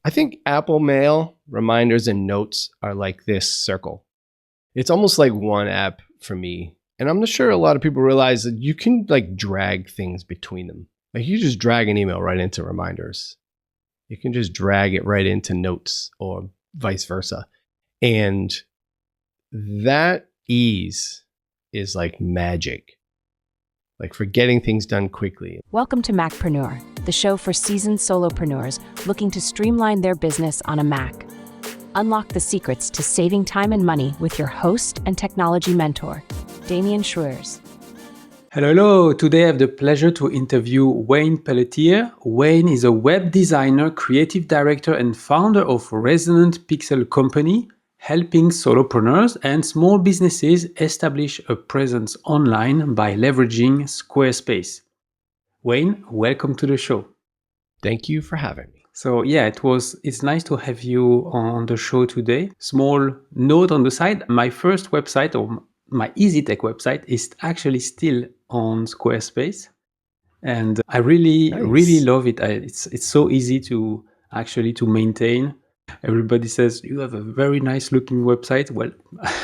I think Apple Mail, reminders, and notes are like this circle. It's almost like one app for me. And I'm not sure a lot of people realize that you can like drag things between them. Like you just drag an email right into reminders. You can just drag it right into notes or vice versa. And that ease is like magic, like for getting things done quickly. Welcome to Macpreneur, the show for seasoned solopreneurs looking to streamline their business on a Mac. Unlock the secrets to saving time and money with your host and technology mentor, Damien Schruers. Hello. Today I have the pleasure to interview Wayne Pelletier. Wayne is a web designer, creative director, and founder of Resonant Pixel Company, helping solopreneurs and small businesses establish a presence online by leveraging Squarespace. Wayne, welcome to the show. Thank you for having me. So it's nice to have you on the show today. Small note on the side, my first website or my Easy Tech website is actually still on Squarespace. And I really love it. It's so easy to maintain. Everybody says you have a very nice looking website. Well,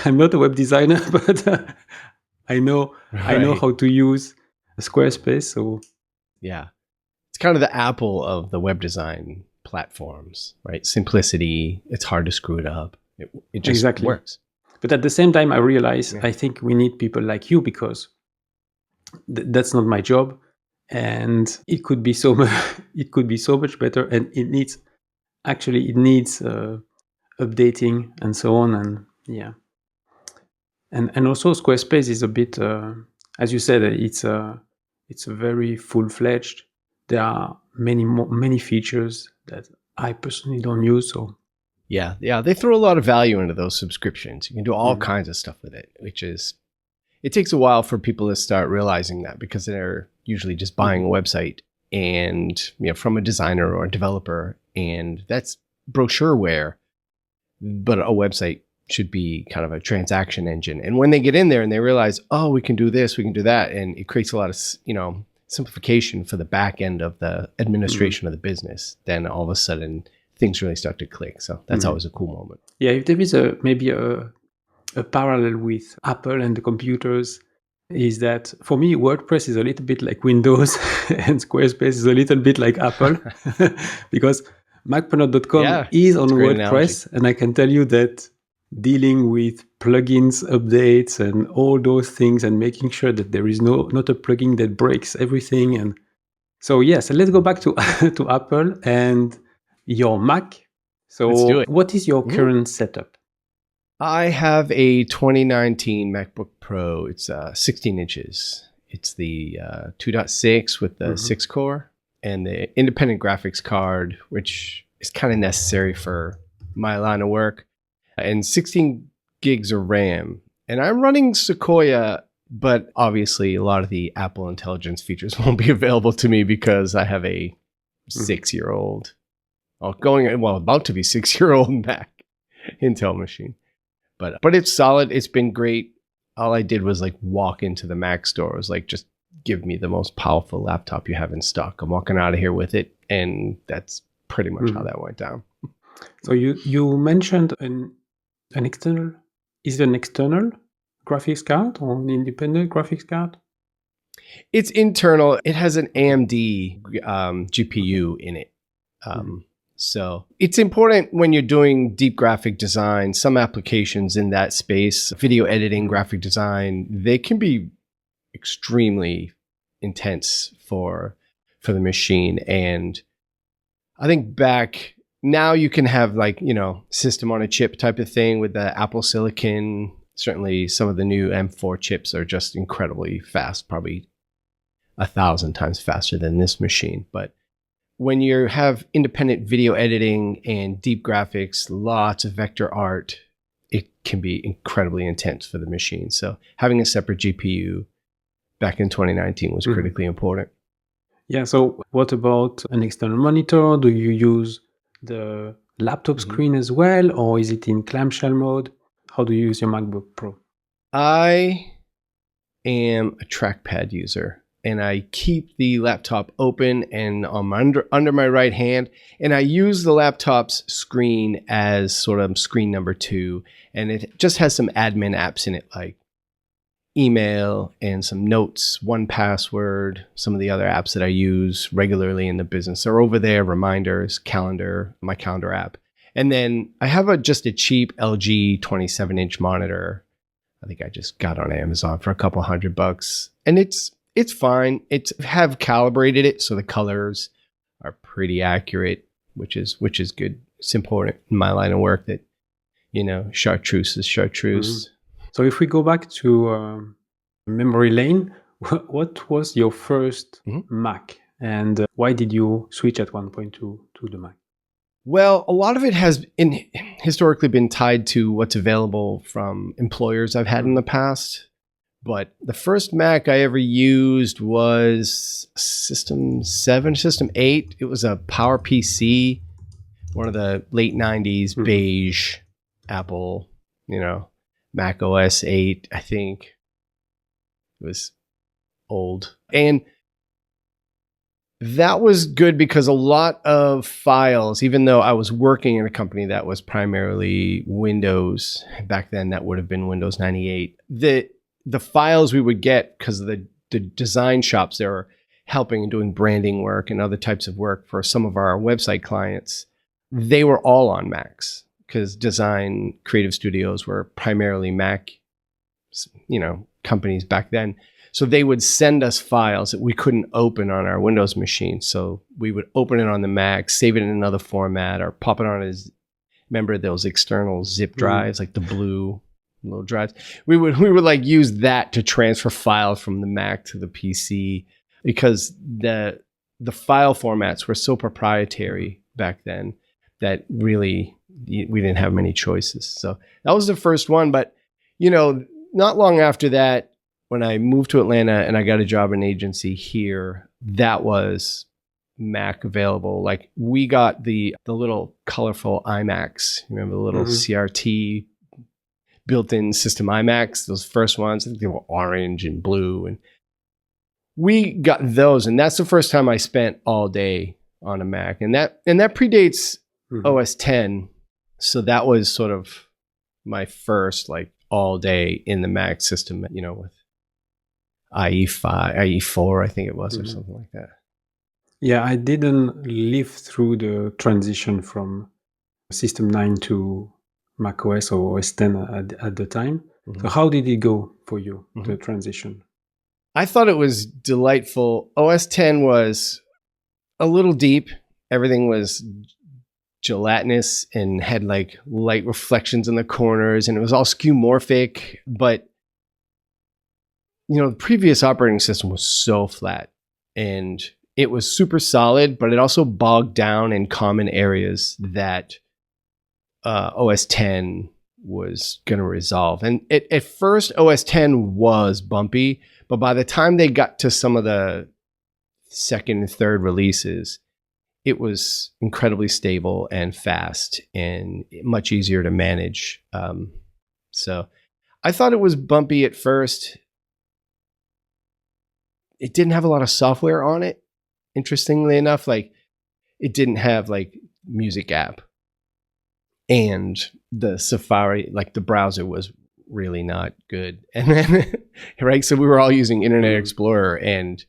I'm not a web designer, but I know how to use Squarespace. So yeah, it's kind of the Apple of the web design platforms, right? Simplicity. It's hard to screw it up. It just works. But at the same time, I realize I think we need people like you because that's not my job, and it could be so much better, and it needs updating and so on, and also Squarespace is a bit as you said, it's a very full-fledged. There are many features that I personally don't use, so yeah, they throw a lot of value into those subscriptions. You can do all kinds of stuff with it, it takes a while for people to start realizing that because they're usually just buying a website and from a designer or a developer, and that's brochureware. But a website should be kind of a transaction engine. And when they get in there and they realize, oh, we can do this, we can do that, and it creates a lot of simplification for the back end of the administration of the business, then all of a sudden things really start to click. So that's always a cool moment. Yeah, if there is maybe a parallel with Apple and the computers, is that for me, WordPress is a little bit like Windows and Squarespace is a little bit like Apple because Macpreneur.com is on WordPress. And I can tell you that dealing with plugins, updates, and all those things and making sure that there is not a plugin that breaks everything. And so, so let's go back to to Apple and your Mac. So what is your current setup? I have a 2019 MacBook Pro. It's 16 inches. It's the 2.6 with the 6 core and the independent graphics card, which is kind of necessary for my line of work, and 16 gigs of RAM. And I'm running Sequoia, but obviously a lot of the Apple Intelligence features won't be available to me because I have a 6-year-old, about to be 6-year-old Mac Intel machine. But it's solid. It's been great. All I did was like walk into the Mac store. It was like, just give me the most powerful laptop you have in stock. I'm walking out of here with it. And that's pretty much how that went down. So you mentioned an external. Is it an external graphics card or an independent graphics card? It's internal. It has an AMD GPU in it. So it's important when you're doing deep graphic design. Some applications in that space, video editing, graphic design, they can be extremely intense for the machine. And I think back now you can have system on a chip type of thing with the Apple Silicon. Certainly some of the new M4 chips are just incredibly fast, probably 1,000 times faster than this machine. But when you have independent video editing and deep graphics, lots of vector art, it can be incredibly intense for the machine. So having a separate GPU back in 2019 was critically important. Yeah. So what about an external monitor? Do you use the laptop screen as well, or is it in clamshell mode? How do you use your MacBook Pro? I am a trackpad user. and I keep the laptop open and under my right hand, and I use the laptop's screen as sort of screen number 2, and it just has some admin apps in it like email and some notes, 1Password, some of the other apps that I use regularly in the business are over there, reminders, calendar, my calendar app. And then I have just a cheap LG 27-inch monitor. I think I just got on Amazon for a couple $100, and it's fine. Have calibrated it so the colors are pretty accurate, which is good. It's important in my line of work that, chartreuse is chartreuse. So if we go back to memory lane, what was your first Mac, and why did you switch at one point to the Mac? Well, a lot of it has historically been tied to what's available from employers I've had in the past. But the first Mac I ever used was System 7, System 8. It was a Power PC, one of the late 90s beige Apple, macOS 8, I think. It was old. And that was good because a lot of files, even though I was working in a company that was primarily Windows, back then that would have been Windows 98, the files we would get, because of the design shops that were helping and doing branding work and other types of work for some of our website clients, they were all on Macs, because design creative studios were primarily Mac, companies back then. So they would send us files that we couldn't open on our Windows machine. So we would open it on the Mac, save it in another format, or pop it on as, remember those external zip drives, like the blue little drives. We would like use that to transfer files from the Mac to the PC, because the file formats were so proprietary back then that really we didn't have many choices. So that was the first one. But, not long after that, when I moved to Atlanta and I got a job in an agency here, that was Mac available. Like, we got the little colorful iMacs. Remember the little CRT built-in system iMacs, those first ones? I think they were orange and blue. And we got those, and that's the first time I spent all day on a Mac. And that predates OS 10. So that was sort of my first all day in the Mac system, with IE5, IE4, I think it was, or something like that. Yeah, I didn't live through the transition from System 9 to macOS or OS 10 at the time. So how did it go for you, the transition? I thought it was delightful. OS 10 was a little deep. Everything was gelatinous and had light reflections in the corners, and it was all skeuomorphic. But the previous operating system was so flat, and it was super solid, but it also bogged down in common areas that OS 10 was going to resolve. And at first, OS 10 was bumpy, but by the time they got to some of the second and third releases, it was incredibly stable and fast and much easier to manage. So I thought it was bumpy at first. It didn't have a lot of software on it. Interestingly enough, it didn't have music app, and the Safari, the browser was really not good. And then, right. So we were all using Internet Explorer, and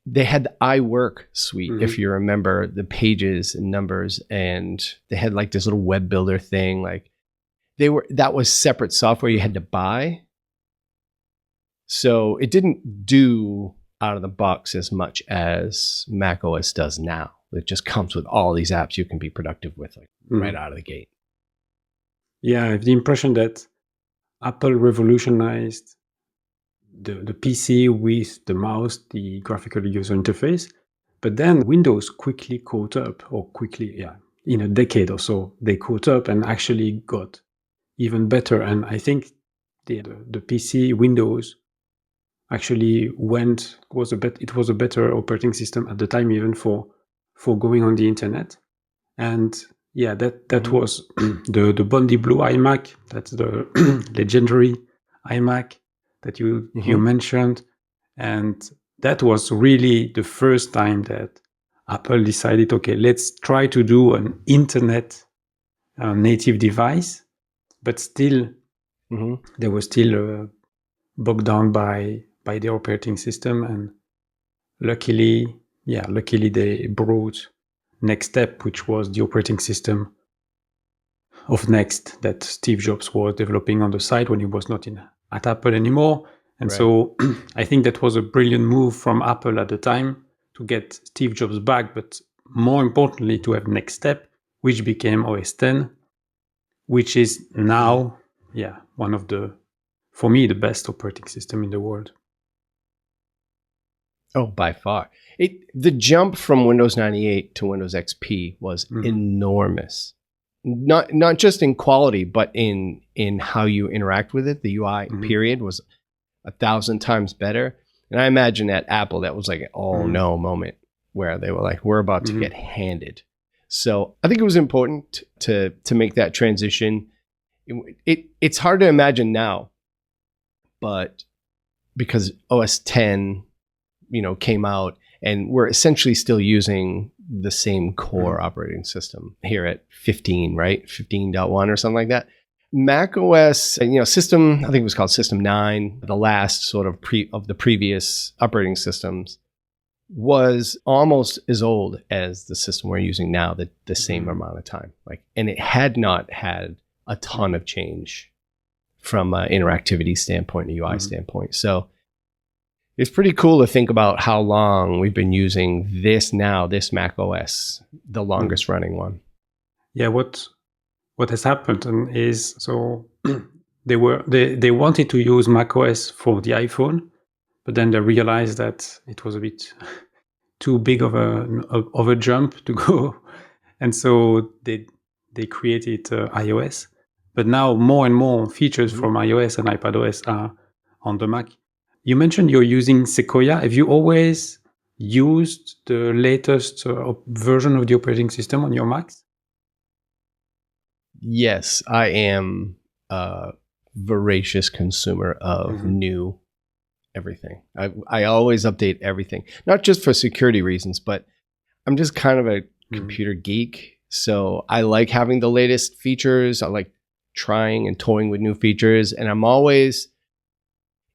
they had the iWork suite, if you remember, the pages and numbers, and they had this little web builder thing. That was separate software you had to buy. So it didn't do out of the box as much as macOS does now. It just comes with all these apps you can be productive with right out of the gate. Yeah, I have the impression that Apple revolutionized the PC with the mouse, the graphical user interface, but then Windows quickly caught up, in a decade or so, they caught up and actually got even better. And I think the PC Windows actually was a better operating system at the time, even for going on the internet. And yeah, that was the Bondi Blue iMac. That's the legendary iMac that you mentioned. And that was really the first time that Apple decided, okay, let's try to do an internet native device, but still they were still bogged down by the operating system. And luckily they brought Next Step, which was the operating system of Next that Steve Jobs was developing on the side when he was not at Apple anymore. And so I think that was a brilliant move from Apple at the time to get Steve Jobs back, but more importantly, to have Next Step, which became OS X, which is now, one of for me, the best operating system in the world. Oh, by far. The jump from Windows 98 to Windows XP was enormous. Not just in quality, but in how you interact with it. The UI period was 1,000 times better. And I imagine at Apple, that was like an oh no moment where they were like, we're about to get handed. So I think it was important to make that transition. It's hard to imagine now, but because OS X, came out and we're essentially still using the same core operating system here at 15, right? 15.1 or something like that. Mac OS, system, I think it was called System 9, the last sort of of the previous operating systems, was almost as old as the system we're using now, the same amount of time. And it had not had a ton of change from an interactivity standpoint, a UI standpoint. So it's pretty cool to think about how long we've been using this Mac OS, the longest running one. Yeah, what has happened is, so they wanted to use macOS for the iPhone, but then they realized that it was a bit too big of a jump to go, and so they created iOS. But now more and more features from iOS and iPadOS are on the Mac. You mentioned you're using Sequoia. Have you always used the latest version of the operating system on your Macs? Yes, I am a voracious consumer of new everything. I always update everything, not just for security reasons, but I'm just kind of a computer geek. So I like having the latest features. I like trying and toying with new features, and I'm always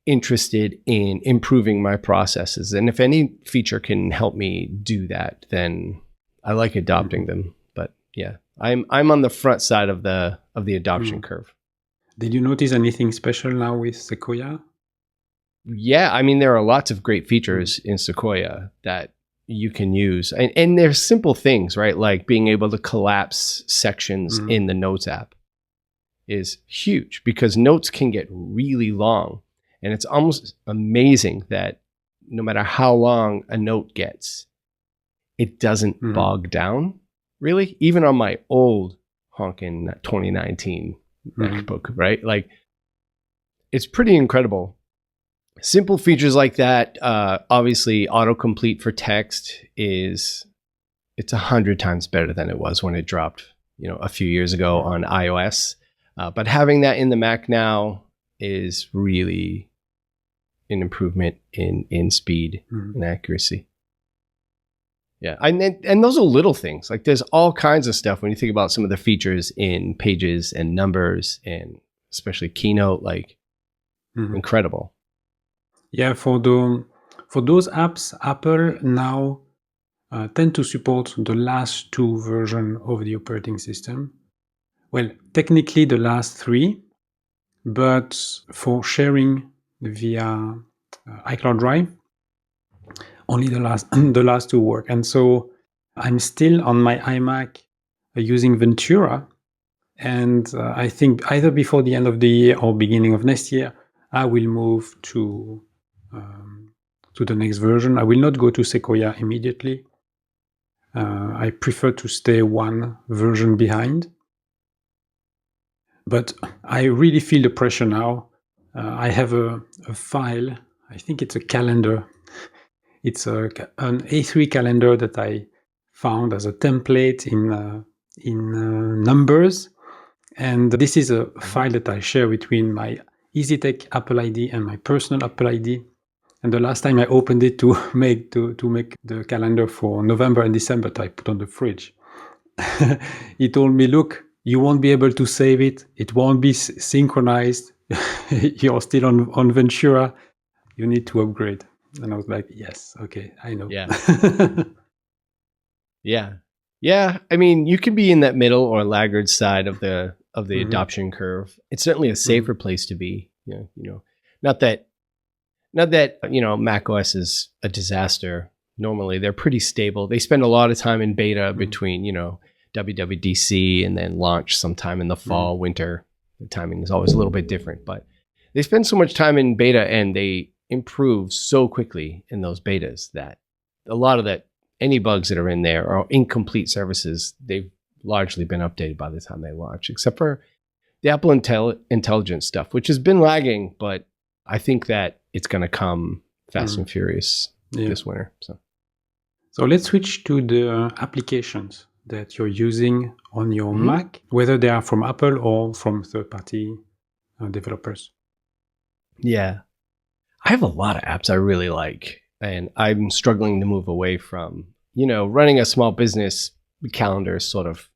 interested in improving my processes. And if any feature can help me do that, then I like adopting them. But yeah, I'm on the front side of the adoption curve. Did you notice anything special now with Sequoia? Yeah, I mean, there are lots of great features in Sequoia that you can use. And there's simple things, right? Like being able to collapse sections in the Notes app is huge because notes can get really long. And it's almost amazing that no matter how long a note gets, it doesn't bog down, really. Even on my old honking 2019 MacBook, right? Like, it's pretty incredible. Simple features like that. Obviously, autocomplete for text it's 100 times better than it was when it dropped, a few years ago on iOS. But having that in the Mac now is really an improvement in speed and accuracy. Yeah, and those are little things. Like there's all kinds of stuff when you think about some of the features in Pages and Numbers and especially Keynote, like incredible. Yeah, for those apps, Apple now tend to support the last 2 versions of the operating system. Well, technically the last 3, but for sharing via iCloud Drive, only the last 2 work. And so I'm still on my iMac using Ventura, and I think either before the end of the year or beginning of next year, I will move to the next version. I will not go to Sequoia immediately. I prefer to stay one version behind. But I really feel the pressure now. I have a file. I think it's a calendar. It's an A3 calendar that I found as a template in Numbers. And this is a file that I share between my EasyTech Apple ID and my personal Apple ID. And the last time I opened it to make the calendar for November and December that I put on the fridge, he told me, "Look, you won't be able to save it. It won't be synchronized. You're still on Ventura. You need to upgrade." And I was like, "Yes, okay, I know." Yeah. Yeah. I mean, you can be in that middle or laggard side of the adoption curve. It's certainly a safer place to be. Not that macOS is a disaster. Normally, they're pretty stable. They spend a lot of time in beta between WWDC and then launch sometime in the fall, winter. The timing is always a little bit different, but they spend so much time in beta and they improve so quickly in those betas that a lot of any bugs that are in there are incomplete services. They've largely been updated by the time they launch, except for the Apple Intelligence stuff, which has been lagging, but I think that it's going to come fast and furious this winter. So let's switch to the applications that you're using on your Mac, whether they are from Apple or from third-party developers. Yeah. I have a lot of apps I really like. And I'm struggling to move away from, running a small business calendar is sort of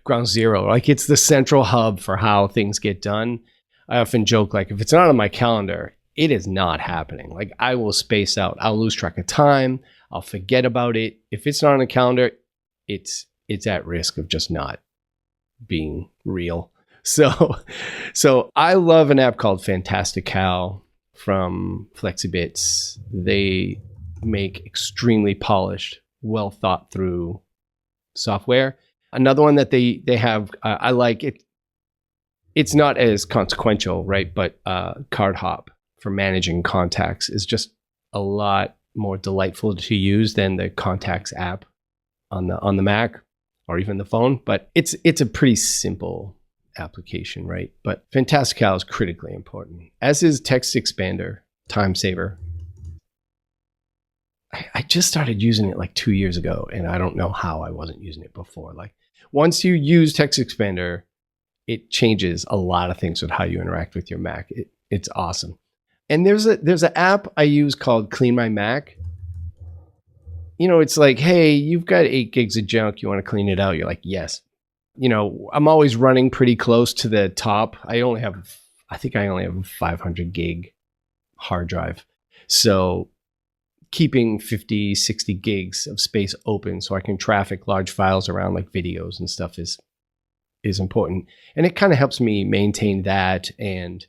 ground zero. Like it's the central hub for how things get done. I often joke, like if it's not on my calendar, it is not happening. Like I will space out. I'll lose track of time. I'll forget about it. If it's not on a calendar, it's at risk of just not being real. So I love an app called Fantastical from Flexibits. They make extremely polished, well thought through software. Another one that they have, I like it. It's not as consequential, right? But Card Hop for managing contacts is just a lot more delightful to use than the Contacts app on the Mac or even the phone. But it's a pretty simple application, right? But Fantastical is critically important, as is Text Expander, time saver. I just started using it like 2 years ago, and I don't know how I wasn't using it before. Like once you use Text Expander, it changes a lot of things with how you interact with your Mac. It's awesome. And there's an app I use called Clean My Mac. It's like, hey, you've got 8 gigs of junk. You want to clean it out? You're like, yes. I'm always running pretty close to the top. I think I only have a 500 gig hard drive. So keeping 50, 60 gigs of space open so I can traffic large files around like videos and stuff is important. And it kind of helps me maintain that and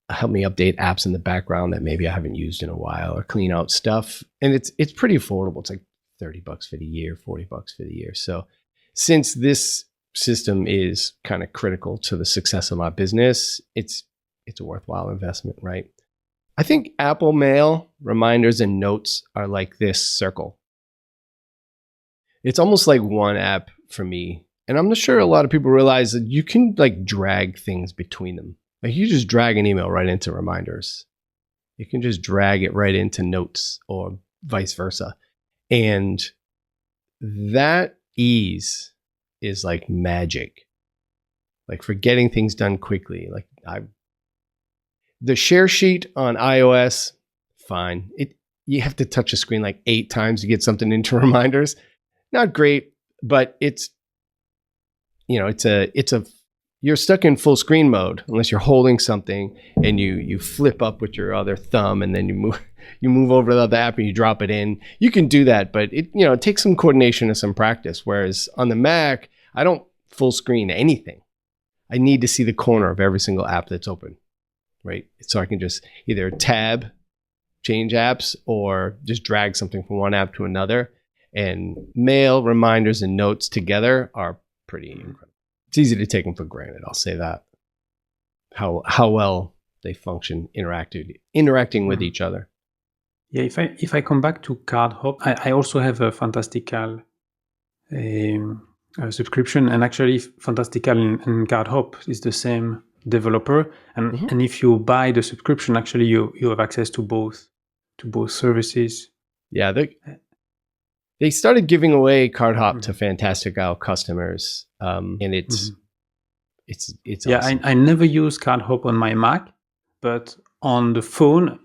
help me update apps in the background that maybe I haven't used in a while or clean out stuff. And it's pretty affordable. It's like $30 for the year, $40 for the year. So since this system is kind of critical to the success of my business, it's a worthwhile investment, right? I think Apple Mail, reminders, and notes are like this circle. It's almost like one app for me. And I'm not sure a lot of people realize that you can like drag things between them. Like you just drag an email right into reminders. You can just drag it right into notes or vice versa. And that ease is like magic, like for getting things done quickly. Like the share sheet on iOS, fine. You have to touch a screen like 8 times to get something into reminders. Not great, but you're stuck in full screen mode unless you're holding something and you flip up with your other thumb and then you move over to the other app and you drop it in. You can do that, but it takes some coordination and some practice. Whereas on the Mac, I don't full screen anything. I need to see the corner of every single app that's open, right? So I can just either tab, change apps, or just drag something from one app to another. And mail, reminders, and notes together are pretty incredible. It's easy to take them for granted, I'll say that. How well they function interacting with each other. Yeah, if I come back to Card Hop, I also have a Fantastical subscription, and actually Fantastical and Card Hop is the same developer, and if you buy the subscription, actually you have access to both services. Yeah, they started giving away Card Hop to Fantastical customers, and it's yeah, awesome. I never use Card Hop on my Mac, but on the phone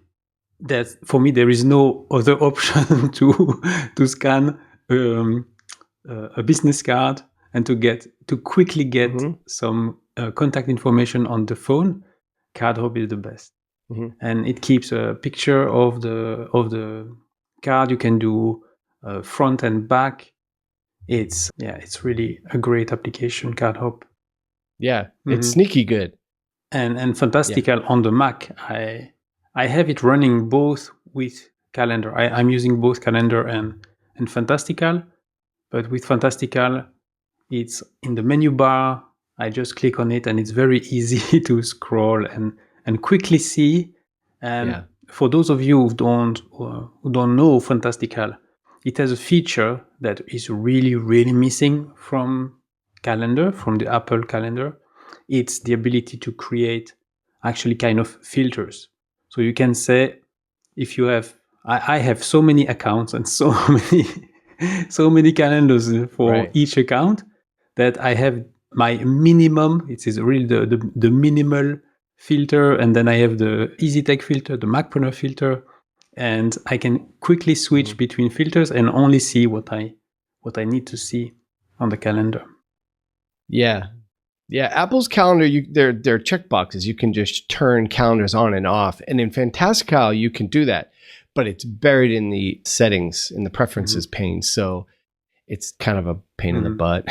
that for me, there is no other option to scan a business card and to quickly get some contact information on the phone. CardHop is the best. And it keeps a picture of the card. You can do front and back. It's really a great application, CardHop. Yeah, it's sneaky good. And Fantastical on the Mac. I have it running both with Calendar. I'm using both Calendar and Fantastical, but with Fantastical, it's in the menu bar. I just click on it, and it's very easy to scroll and quickly see. And for those of you who don't know Fantastical, it has a feature that is really, really missing from Calendar, from the Apple Calendar. It's the ability to create actually kind of filters. So you can say, if you have, I have so many accounts and so many calendars for each account, that I have my minimum. It is really the minimal filter, and then I have the EasyTech filter, the Macpreneur filter, and I can quickly switch between filters and only see what I need to see on the calendar. Yeah. Apple's calendar, they're checkboxes. You can just turn calendars on and off, and in Fantastical you can do that, but it's buried in the settings, in the preferences pane, so it's kind of a pain in the butt.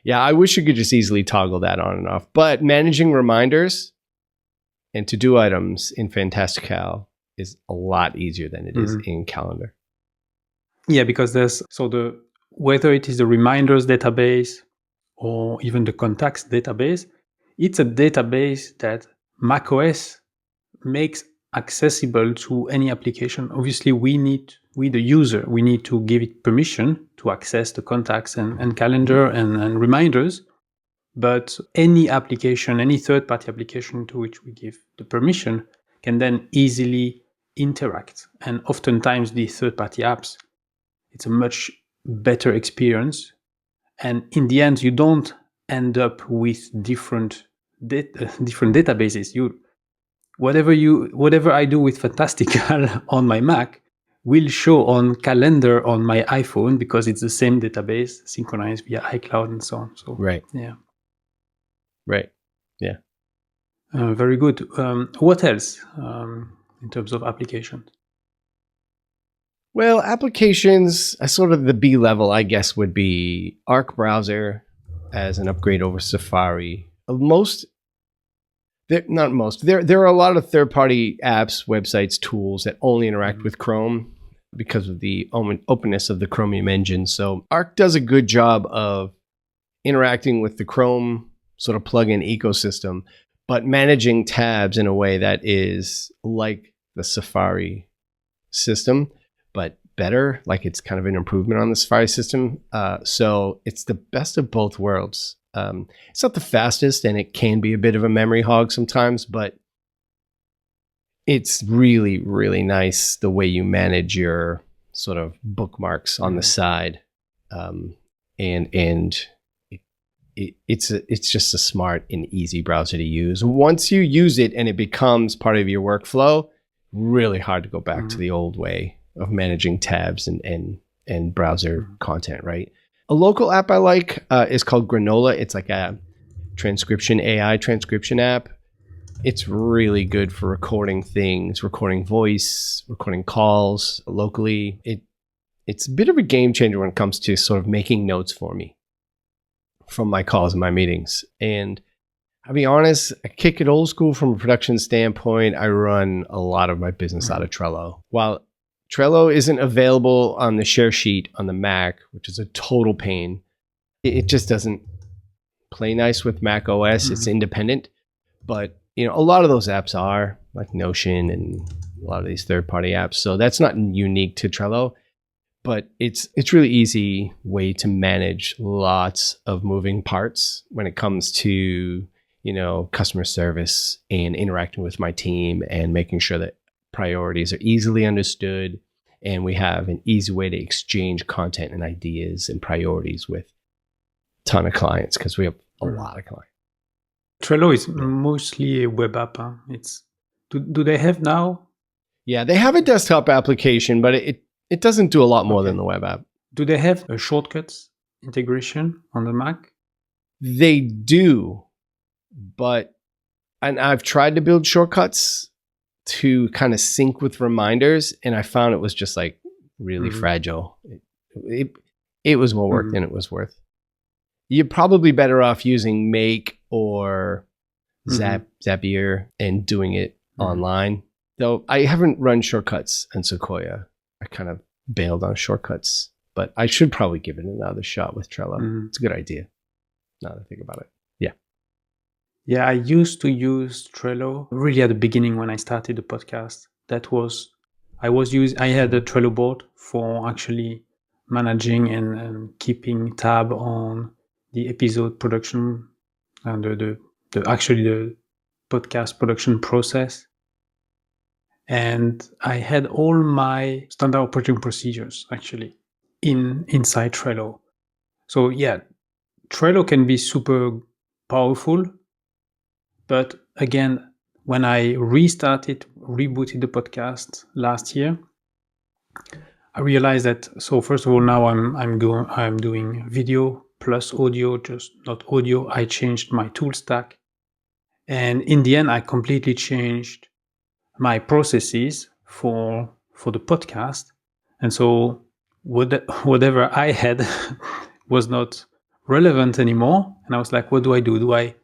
Yeah, I wish you could just easily toggle that on and off. But managing reminders and to-do items in Fantastical is a lot easier than it is in Calendar. Yeah, because whether it is the reminders database or even the contacts database, it's a database that macOS makes accessible to any application. Obviously, the user, we need to give it permission to access the contacts and calendar and reminders. But any application, any third-party application to which we give the permission, can then easily interact. And oftentimes these third-party apps, it's a much better experience. And in the end, you don't end up with different databases. Whatever I do with Fantastical on my Mac will show on Calendar on my iPhone, because it's the same database synchronized via iCloud and so on. So very good. What else in terms of applications? Well, applications, sort of the B level, I guess, would be Arc browser as an upgrade over Safari. There are a lot of third-party apps, websites, tools that only interact with Chrome because of the openness of the Chromium engine. So Arc does a good job of interacting with the Chrome sort of plugin ecosystem, but managing tabs in a way that is like the Safari system, but better. Like, it's kind of an improvement on the Safari system. So it's the best of both worlds. It's not the fastest, and it can be a bit of a memory hog sometimes, but it's really, really nice the way you manage your sort of bookmarks on the side. It's just a smart and easy browser to use. Once you use it and it becomes part of your workflow, really hard to go back to the old way of managing tabs and browser content, right? A local app I like is called Granola. It's like a AI transcription app. It's really good for recording things, recording voice, recording calls locally. It's a bit of a game changer when it comes to sort of making notes for me from my calls and my meetings. And I'll be honest, I kick it old school from a production standpoint. I run a lot of my business out of Trello. While Trello isn't available on the share sheet on the Mac, which is a total pain, it just doesn't play nice with Mac OS. It's independent. But a lot of those apps are, like Notion and a lot of these third-party apps. So that's not unique to Trello, but it's really easy way to manage lots of moving parts when it comes to, customer service and interacting with my team and making sure that priorities are easily understood, and we have an easy way to exchange content and ideas and priorities with a ton of clients, because we have a lot of clients. Trello is mostly a web app. Huh? Do they have now Yeah, they have a desktop application, but it doesn't do a lot more than the web app. Do they have a shortcuts integration on the Mac? They do, and I've tried to build shortcuts to kind of sync with reminders, and I found it was just like really fragile. It was more work than it was worth. You're probably better off using Make or Zapier and doing it online. Though I haven't run shortcuts in Sequoia. I kind of bailed on shortcuts, but I should probably give it another shot with Trello. It's a good idea now that I think about it. Yeah. Yeah, I used to use Trello really at the beginning when I started the podcast. I had a Trello board for actually managing and keeping tab on the episode production and the podcast production process. And I had all my standard operating procedures actually inside Trello. So yeah, Trello can be super powerful. But again, when I rebooted the podcast last year, I realized that, so first of all, now I'm doing video plus audio, just not audio. I changed my tool stack. And in the end, I completely changed my processes for the podcast. And so whatever I had was not relevant anymore. And I was like, what do I do? Do I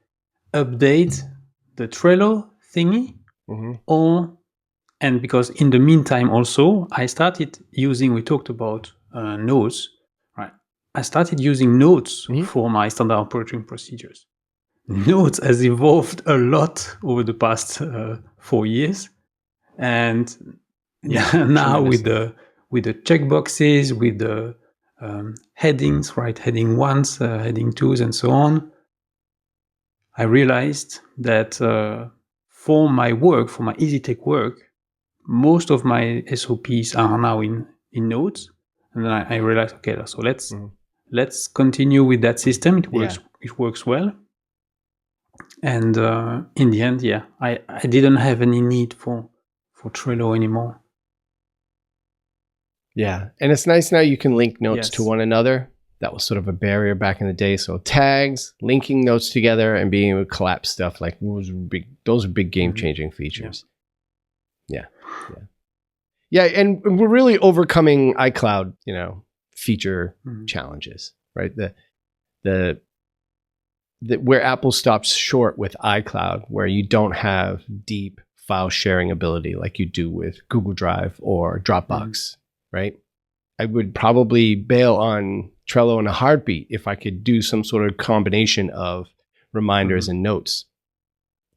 update the Trello thingy? And because in the meantime also, I started using, we talked about notes, right? I started using notes for my standard operating procedures. Notes has evolved a lot over the past 4 years. And now with the checkboxes, with the headings, right? Heading 1s, heading 2s, and so on. I realized that for my work, for my EasyTech work, most of my SOPs are now in notes. And then I realized, okay, so let's continue with that system. It works well. And in the end, I didn't have any need for Trello anymore. Yeah, and it's nice now you can link notes to one another. That was sort of a barrier back in the day. So tags, linking notes together, and being able to collapse stuff, like those are big game-changing features. Yeah. And we're really overcoming iCloud, feature challenges, right? The where Apple stops short with iCloud, where you don't have deep file sharing ability like you do with Google Drive or Dropbox, right? I would probably bail on Trello in a heartbeat if I could do some sort of combination of reminders and notes,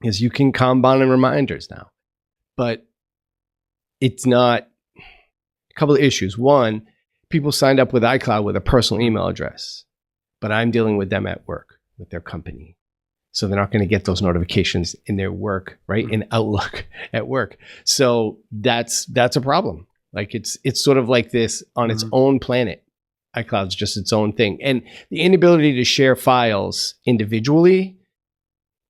because you can combine reminders now. But it's not a couple of issues. One, people signed up with iCloud with a personal email address, but I'm dealing with them at work with their company. So they're not going to get those notifications in their work, right? In Outlook at work. So that's a problem. Like it's sort of like this on its own planet. iCloud's just its own thing. And the inability to share files individually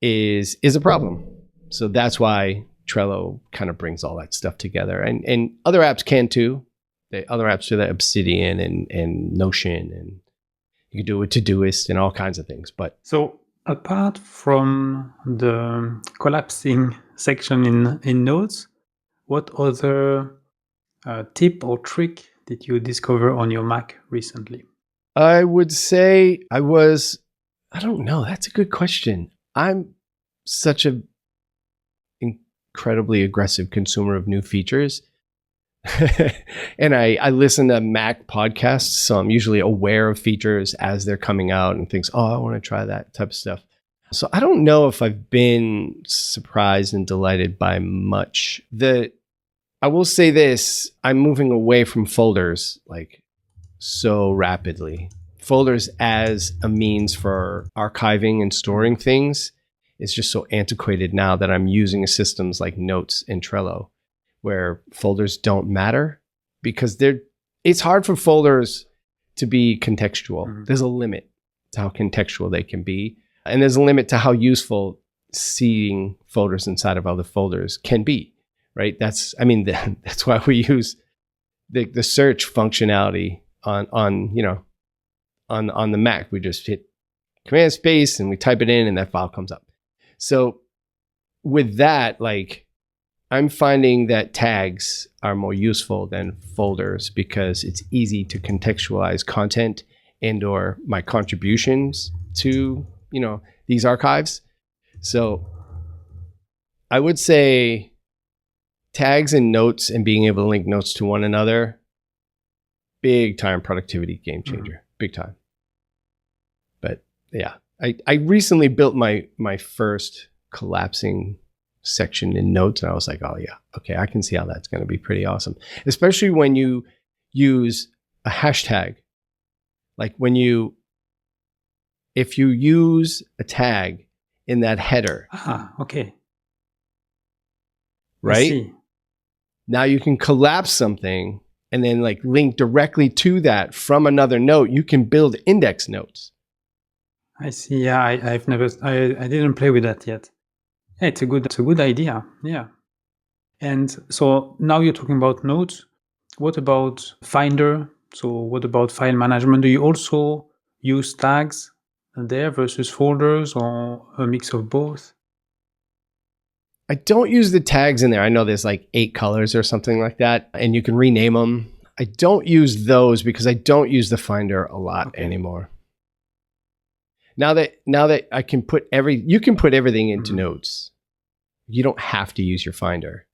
is a problem. So that's why Trello kind of brings all that stuff together. And other apps can too. The other apps do that, Obsidian and Notion, and you can do it with Todoist and all kinds of things. But so apart from the collapsing section in Notes, what other tip or trick did you discover on your Mac recently? I would say I don't know. That's a good question. I'm such an incredibly aggressive consumer of new features. And I listen to Mac podcasts, so I'm usually aware of features as they're coming out and things, I want to try that type of stuff. So I don't know if I've been surprised and delighted by much. I will say this, I'm moving away from folders like so rapidly. Folders as a means for archiving and storing things is just so antiquated now that I'm using systems like Notes and Trello, where folders don't matter because it's hard for folders to be contextual. There's a limit to how contextual they can be. And there's a limit to how useful seeing folders inside of other folders can be, right? That's why we use the search functionality on the Mac. We just hit Command Space and we type it in and that file comes up. So with that, like, I'm finding that tags are more useful than folders because it's easy to contextualize content and or my contributions to, these archives. So I would say tags and notes and being able to link notes to one another, big time productivity game changer, big time. But yeah, I recently built my first collapsing section in notes and I was like, oh yeah, okay, I can see how that's going to be pretty awesome. Especially when you use a hashtag. Like if you use a tag in that header. Okay. Right? Now you can collapse something and then like link directly to that from another note. You can build index notes. I see. Yeah, I didn't play with that yet. Yeah, it's a good idea. Yeah. And so now you're talking about notes. What about Finder? So what about file management? Do you also use tags there versus folders or a mix of both? I don't use the tags in there. I know there's like 8 colors or something like that, and you can rename them. I don't use those because I don't use the Finder a lot anymore. Now that I can you can put everything into notes. You don't have to use your Finder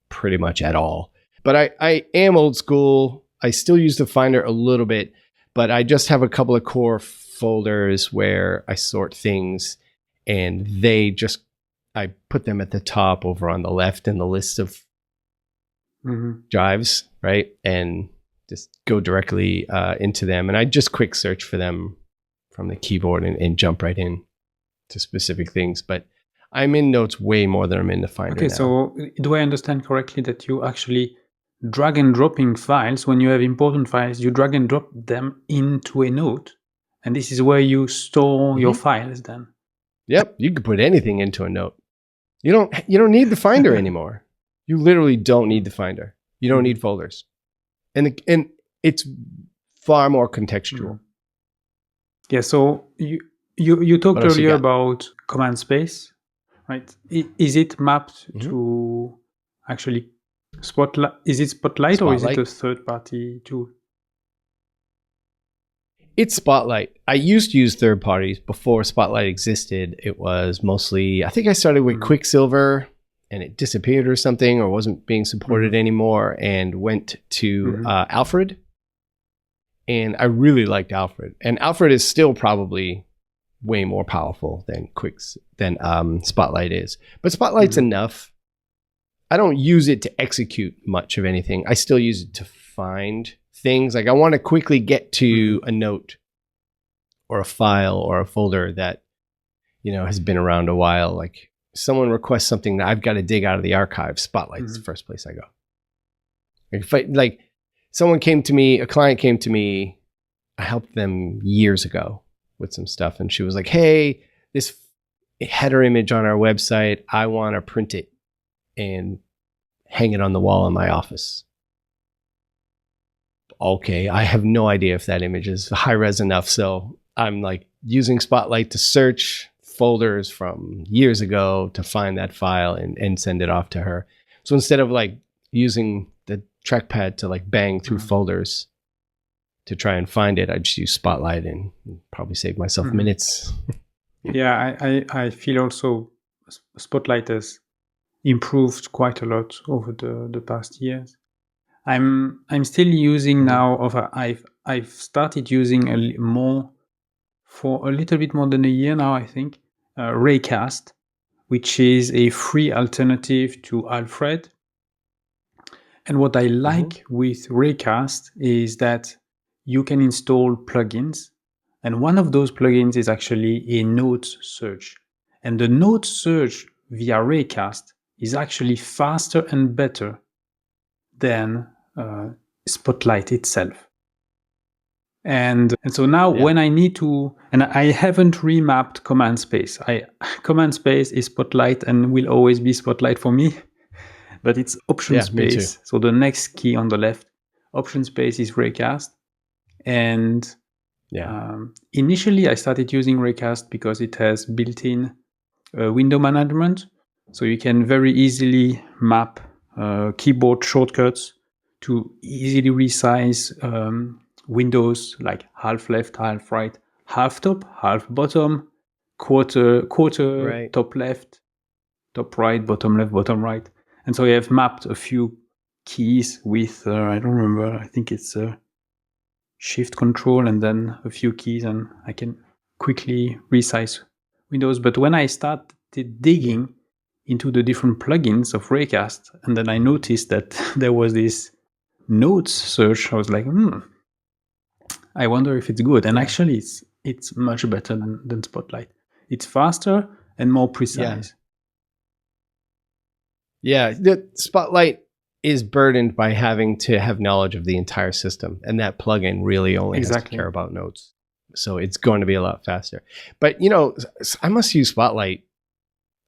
pretty much at all. But I am old school. I still use the Finder a little bit, but I just have a couple of core folders where I sort things and I put them at the top over on the left in the list of drives, right? And just go directly into them. And I just quick search for them from the keyboard and jump right in to specific things. But I'm in notes way more than I'm in the Finder now. So do I understand correctly that you actually drag and dropping files? When you have important files, you drag and drop them into a note, and this is where you store your files then? Yep, you can put anything into a note. You don't need the Finder anymore. You literally don't need the Finder. You don't need folders. And it's far more contextual. Yeah, so you talked earlier about Command Space, right? Is it mapped to actually Spotlight? Is it Spotlight or is it a third-party tool? It's Spotlight. I used to use third parties before Spotlight existed. It was mostly, I think I started with Quicksilver and it disappeared or something or wasn't being supported anymore and went to Alfred. And I really liked Alfred. And Alfred is still probably way more powerful than Spotlight is. But Spotlight's enough. I don't use it to execute much of anything. I still use it to find things. Like I want to quickly get to a note or a file or a folder that, has been around a while. Like someone requests something that I've got to dig out of the archive. Spotlight's the first place I go. Like someone came to me, a client came to me, I helped them years ago with some stuff. And she was like, hey, this header image on our website, I want to print it and hang it on the wall in my office. Okay, I have no idea if that image is high res enough. So I'm like using Spotlight to search folders from years ago to find that file and send it off to her. So instead of like using the trackpad to like bang through folders to try and find it, I just use Spotlight and probably save myself minutes. Yeah, I feel also Spotlight has improved quite a lot over the past years. I'm still using now. I've started using more for a little bit more than a year now. I think Raycast, which is a free alternative to Alfred. And what I like with Raycast is that you can install plugins, and one of those plugins is actually a notes search. And the notes search via Raycast is actually faster and better than Spotlight itself. And so now when I need to, and I haven't remapped Command Space. Command Space is Spotlight and will always be Spotlight for me. but it's option Yeah, me too. space. So the next key on the left, option space is Raycast. And initially I started using Raycast because it has built-in window management. So you can very easily map keyboard shortcuts to easily resize windows like half left, half right, half top, half bottom, quarter, Right. top left, top right, bottom left, bottom right. And so I have mapped a few keys with, I don't remember, I think it's Shift Control and then a few keys, and I can quickly resize windows. But when I started digging into the different plugins of Raycast, and then I noticed that there was this notes search, I was like, I wonder if it's good. And actually, it's much better than Spotlight. It's faster and more precise. Yeah, the Spotlight is burdened by having to have knowledge of the entire system, and that plugin really only has to care about notes. So it's going to be a lot faster. But, you know, I must use Spotlight.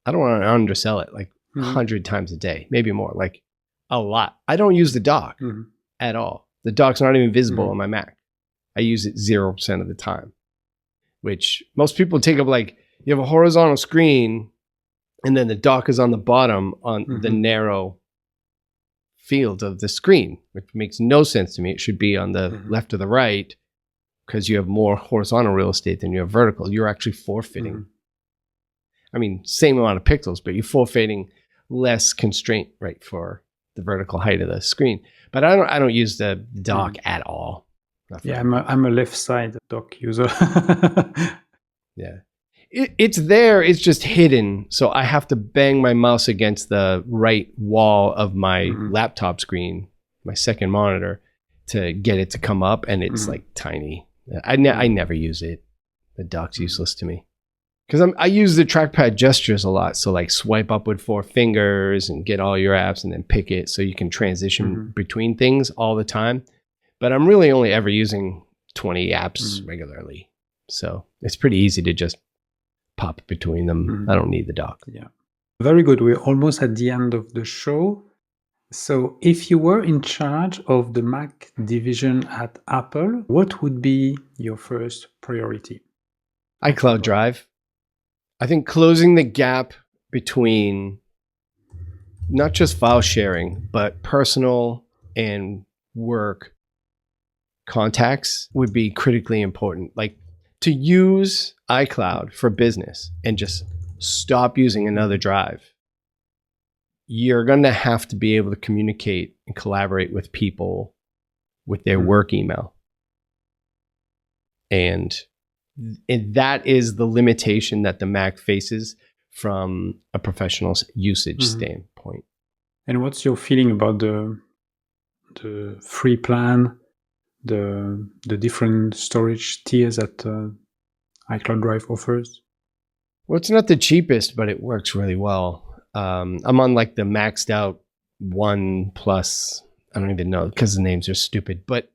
I don't want to undersell it, like 100 times a day, maybe more, like a lot. I don't use the dock at all. The dock's not even visible on my Mac. I use it 0% of the time, which most people take up, like, you have a horizontal screen and then the dock is on the bottom on the narrow field of the screen, which makes no sense to me. It should be on the left or the right, because you have more horizontal real estate than you have vertical. You're actually forfeiting. I mean, same amount of pixels, but you're forfeiting less constraint, right, for the vertical height of the screen. But I don't use the dock at all. Nothing. Yeah, I'm a left side dock user. Yeah. It's there, it's just hidden. So I have to bang my mouse against the right wall of my laptop screen, my second monitor, to get it to come up, and it's like tiny. I never use it. The dock's useless to me. Because I use the trackpad gestures a lot. So like swipe up with 4 fingers and get all your apps and then pick it so you can transition between things all the time. But I'm really only ever using 20 apps regularly. So it's pretty easy to just pop between them. I don't need the dock. Yeah. Very good. We're almost at the end of the show. So if you were in charge of the Mac division at Apple, what would be your first priority? iCloud Drive. I think closing the gap between not just file sharing, but personal and work contacts would be critically important. Like, to use iCloud for business and just stop using another drive, you're going to have to be able to communicate and collaborate with people with their work email. And that is the limitation that the Mac faces from a professional's usage standpoint. And what's your feeling about the free plan, the different storage tiers that iCloud Drive offers? Well, it's not the cheapest, but it works really well. I'm on like the maxed out 1 plus, I don't even know because the names are stupid, but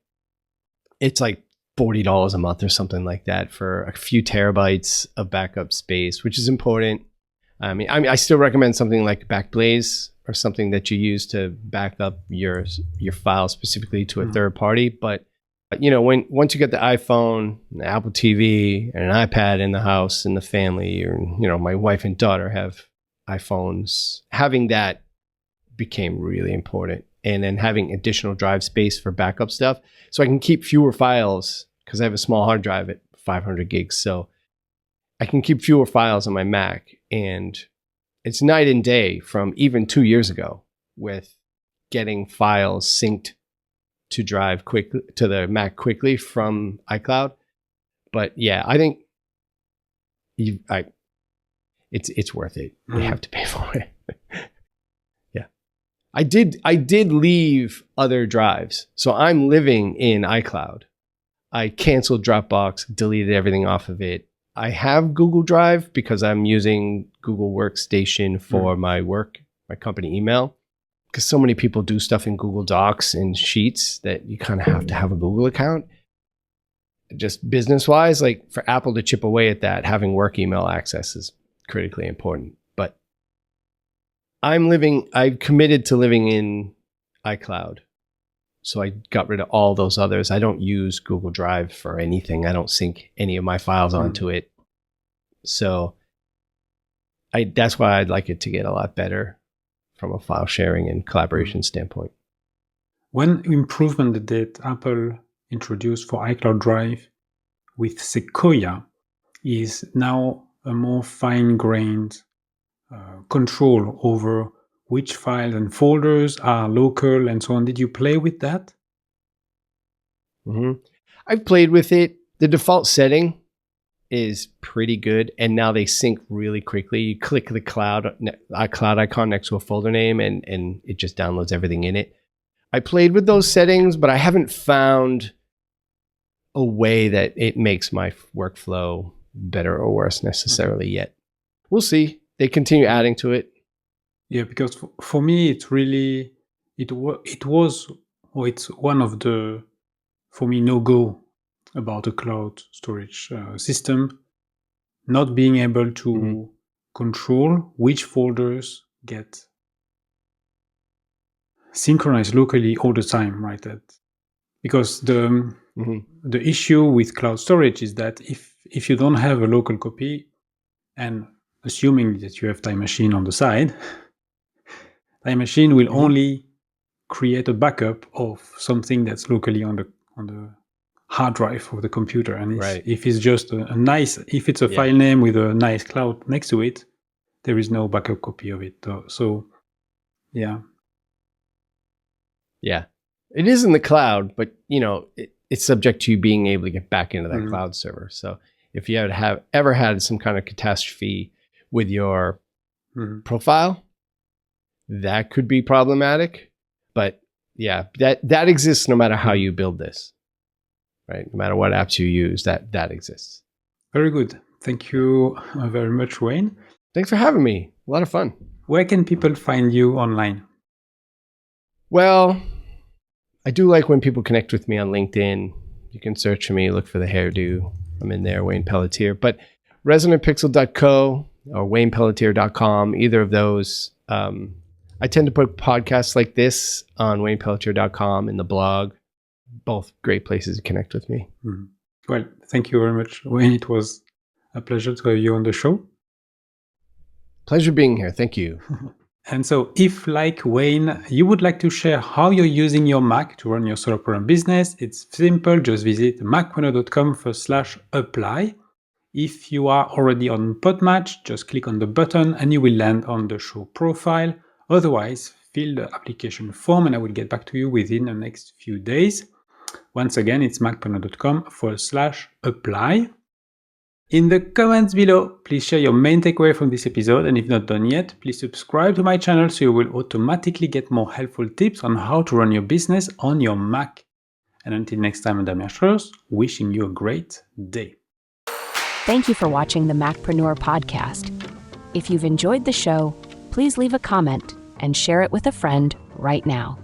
it's like $40 a month or something like that for a few terabytes of backup space, which is important. I mean, I still recommend something like Backblaze or something that you use to back up your file specifically to a third party. But you know, once you get the iPhone, the Apple TV, and an iPad in the house and the family, or you know, my wife and daughter have iPhones, having that became really important. And then having additional drive space for backup stuff, so I can keep fewer files because I have a small hard drive at 500 gigs. So I can keep fewer files on my Mac, and it's night and day from even 2 years ago with getting files synced to drive quickly to the Mac quickly from iCloud. But yeah, I think it's worth it. You have to pay for it. Yeah. I did leave other drives. So I'm living in iCloud. I canceled Dropbox, deleted everything off of it. I have Google Drive because I'm using Google Workstation for my work, my company email. Because so many people do stuff in Google Docs and Sheets that you kind of have to have a Google account. Just business-wise, like for Apple to chip away at that, having work email access is critically important. But I've committed to living in iCloud. So I got rid of all those others. I don't use Google Drive for anything. I don't sync any of my files onto it. So that's why I'd like it to get a lot better from a file sharing and collaboration standpoint. One improvement that Apple introduced for iCloud Drive with Sequoia is now a more fine-grained control over which files and folders are local and so on. Did you play with that? I've played with it. The default setting is pretty good, and now they sync really quickly. You click the iCloud icon next to a folder name, and it just downloads everything in it. I played with those settings, but I haven't found a way that it makes my workflow better or worse necessarily yet. We'll see. They continue adding to it. Yeah, because for me, it's really, it's one of the, for me, no-go about a cloud storage system, not being able to control which folders get synchronized locally all the time, right? Because the issue with cloud storage is that if you don't have a local copy, and assuming that you have Time Machine on the side, Time Machine will only create a backup of something that's locally on the hard drive of the computer. And if it's just if it's a file name with a nice cloud next to it, there is no backup copy of it. So, yeah. Yeah. It is in the cloud, but it's subject to you being able to get back into that cloud server. So if you ever had some kind of catastrophe with your profile, that could be problematic. But yeah, that exists no matter how you build this, right? No matter what apps you use, that exists. Very good. Thank you very much, Wayne. Thanks for having me. A lot of fun. Where can people find you online? Well, I do like when people connect with me on LinkedIn. You can search for me, look for the hairdo. I'm in there, Wayne Pelletier. But resonantpixel.co or WaynePelletier.com, either of those. I tend to put podcasts like this on WaynePelletier.com in the blog. Both great places to connect with me. Well, thank you very much, Wayne. It was a pleasure to have you on the show. Pleasure being here. Thank you. And so if, like Wayne, you would like to share how you're using your Mac to run your solopreneur business, it's simple. Just visit macpreneur.com/apply. If you are already on Podmatch, just click on the button and you will land on the show profile. Otherwise, fill the application form and I will get back to you within the next few days. Once again, it's macpreneur.com/apply. In the comments below, please share your main takeaway from this episode, and if not done yet, please subscribe to my channel so you will automatically get more helpful tips on how to run your business on your Mac. And until next time, Damien Schroers, wishing you a great day. Thank you for watching the Macpreneur podcast. If you've enjoyed the show, please leave a comment and share it with a friend right now.